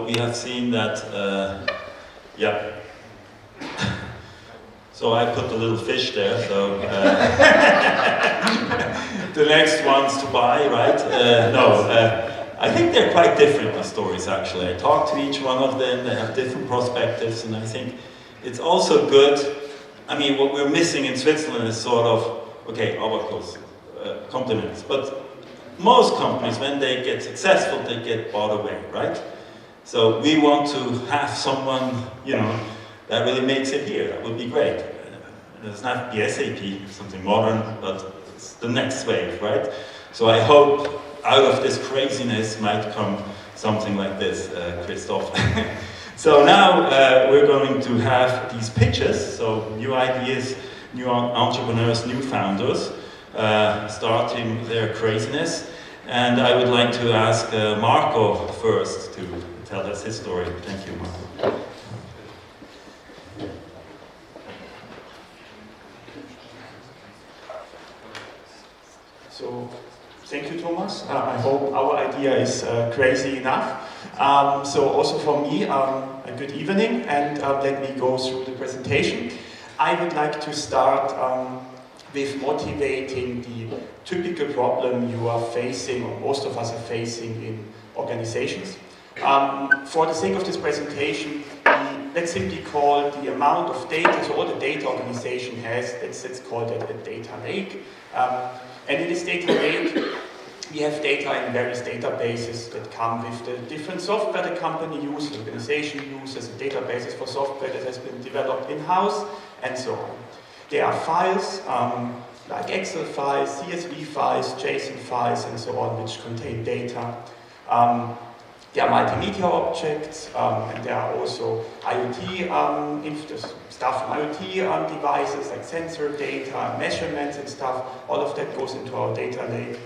we have seen that, yeah. So I put the little fish there, so the next ones to buy, right? I think they're quite different, the stories, actually. I talked to each one of them, they have different perspectives, and I think it's also good. I mean, what we're missing in Switzerland is sort of, okay, Abacus, compliments, but most companies, when they get successful, they get bought away, right? So we want to have someone, you know, that really makes it here. That would be great. It doesn't have to be SAP, something modern, but it's the next wave, right? So I hope out of this craziness might come something like this, Christoph. So now we're going to have these pitches, so new ideas, new entrepreneurs, new founders, starting their craziness. And I would like to ask Marco first to tell us his story. Thank you, Marco. So, thank you, Thomas. I hope our idea is crazy enough. So also for me, a good evening, and let me go through the presentation. I would like to start with motivating the typical problem you are facing, or most of us are facing in organizations. For the sake of this presentation, let's simply call the amount of data, so all the data organization has, let's call that a data lake. And in this data lake, we have data in various databases that come with the different software the company uses, the organization uses, the databases for software that has been developed in-house, and so on. There are files, like Excel files, CSV files, JSON files, and so on, which contain data. There are multimedia objects, and there are also IoT, stuff from IoT devices, like sensor data, measurements and stuff. All of that goes into our data lake.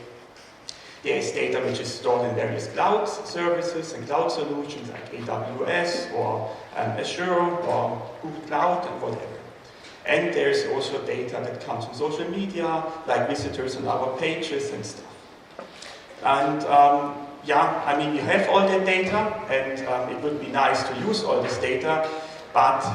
There is data which is stored in various cloud services and cloud solutions, like AWS or Azure or Google Cloud and whatever. And there's also data that comes from social media, like visitors on our pages and stuff. And yeah, I mean, you have all that data, and it would be nice to use all this data, but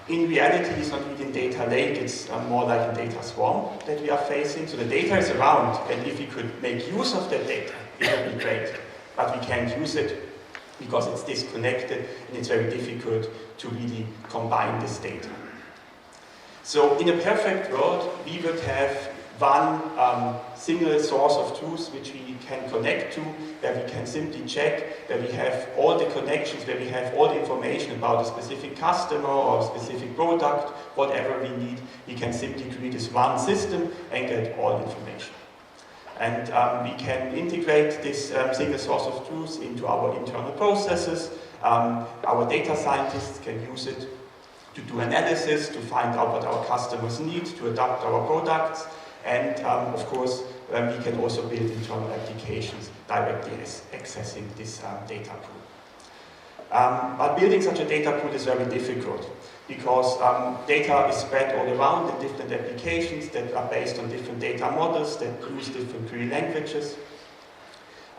in reality, it's not really a data lake, it's more like a data swarm that we are facing. So the data is around, and if we could make use of that data, it would be great. But we can't use it because it's disconnected, and it's very difficult to really combine this data. So in a perfect world, we would have one single source of truth which we can connect to, where we can simply check, where we have all the connections, where we have all the information about a specific customer or a specific product, whatever we need. We can simply create this one system and get all information. And we can integrate this single source of truth into our internal processes. Our data scientists can use it to do analysis, to find out what our customers need, to adapt our products. And of course, we can also build internal applications directly accessing this data pool. But building such a data pool is very difficult because data is spread all around in different applications that are based on different data models that use different query languages.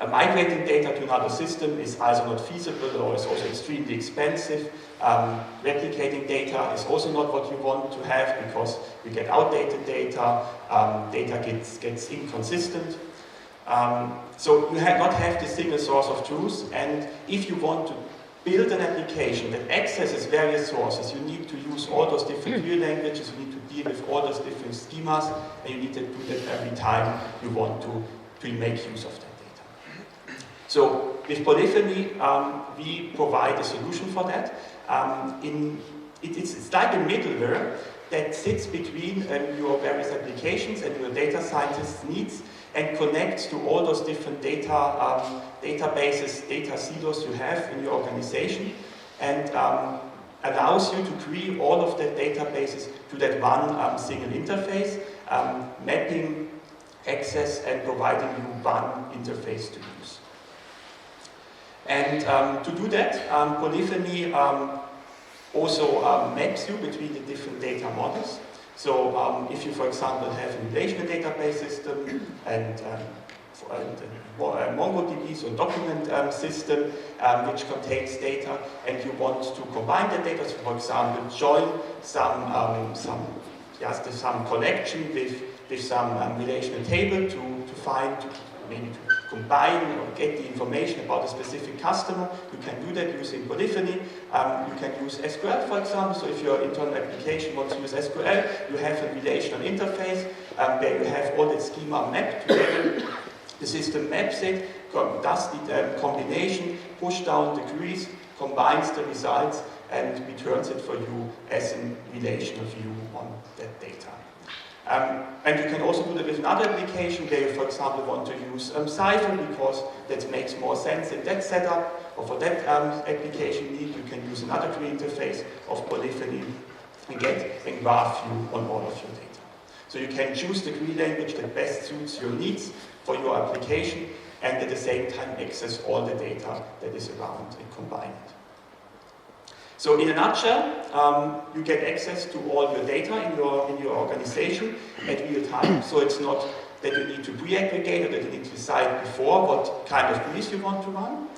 Migrating data to another system is either not feasible or is also extremely expensive. Replicating data is also not what you want to have because you get outdated data, data gets inconsistent. So you not have this single source of truth, and if you want to build an application that accesses various sources, you need to use all those different query languages, you need to deal with all those different schemas, and you need to do that every time you want to make use of that. So with Polypheny, we provide a solution for that. It's like a middleware that sits between your various applications and your data scientist's needs and connects to all those different databases, data silos you have in your organization, and allows you to query all of the databases to that one single interface, mapping, access, and providing you one interface to use. And to do that, Polypheny also maps you between the different data models. So if you, for example, have a relational database system and MongoDB, so document system, which contains data, and you want to combine the data, so for example, join some collection with some relational table to find, maybe to combine or get the information about a specific customer. You can do that using Polypheny. You can use SQL, for example. So if your internal application wants to use SQL, you have a relational interface where you have all that schema mapped together. The system maps it, does the combination, push down the queries, combines the results, and returns it for you as a relational view on that data. And you can also do that with another application where you, for example, want to use Cypher because that makes more sense in that setup, or for that application need, you can use another query interface of Polypheny and get a graph view on all of your data. So you can choose the query language that best suits your needs for your application, and at the same time access all the data that is around and combine it. So in a nutshell, you get access to all your data in your organization at real time. So it's not that you need to pre-aggregate or that you need to decide before what kind of queries you want to run.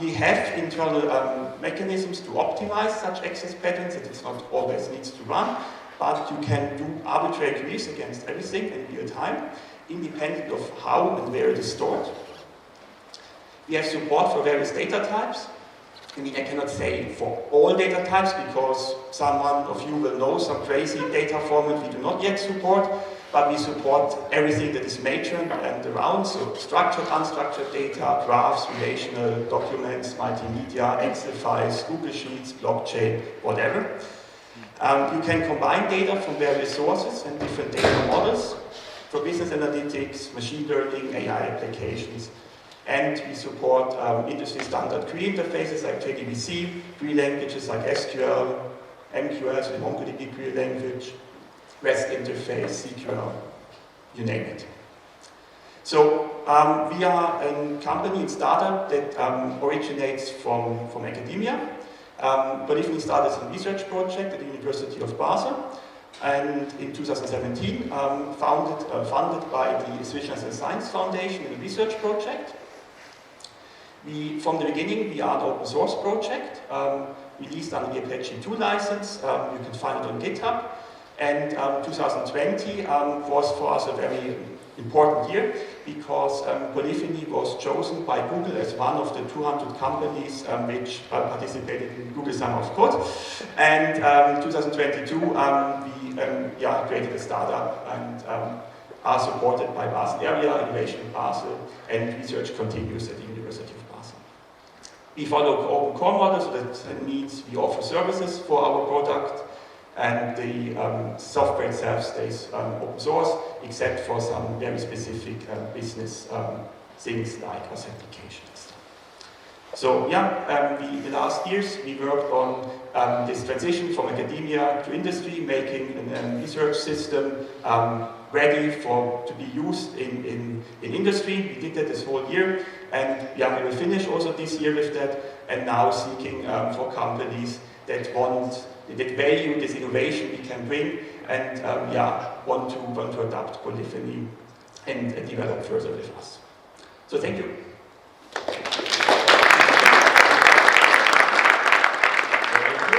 We have internal mechanisms to optimize such access patterns that it's not always needs to run, but you can do arbitrary queries against everything in real time, independent of how and where it is stored. We have support for various data types. I mean, I cannot say for all data types because someone of you will know some crazy data format we do not yet support, but we support everything that is major and around, so structured, unstructured data, graphs, relational, documents, multimedia, Excel files, Google Sheets, blockchain, whatever. You can combine data from various sources and different data models for business analytics, machine learning, AI applications. And we support industry standard query interfaces like JDBC, query languages like SQL, MQL, so the MongoDB query language, REST interface, SQL, you name it. So we are a company, a startup that originates from academia. Polypheny started as a research project at the University of Basel, and in 2017 funded by the Swiss National Science Foundation in a research project. From the beginning, we are an open source project, released under the Apache 2 license. You can find it on GitHub. And 2020 was for us a very important year because Polypheny was chosen by Google as one of the 200 companies which participated in Google Summer of Code. And 2022, we created a startup and are supported by Basel Area, Innovation in Basel, and research continues at the University of Basel. We follow open core model, so that means we offer services for our product, and the software itself stays open source, except for some very specific business things like authentication. So in the last years we worked on this transition from academia to industry, making a research system ready to be used in industry. We did that this whole year, and we will finish also this year with that, and now seeking for companies that value this innovation we can bring, and want to adopt Polypheny and develop further with us. So thank you.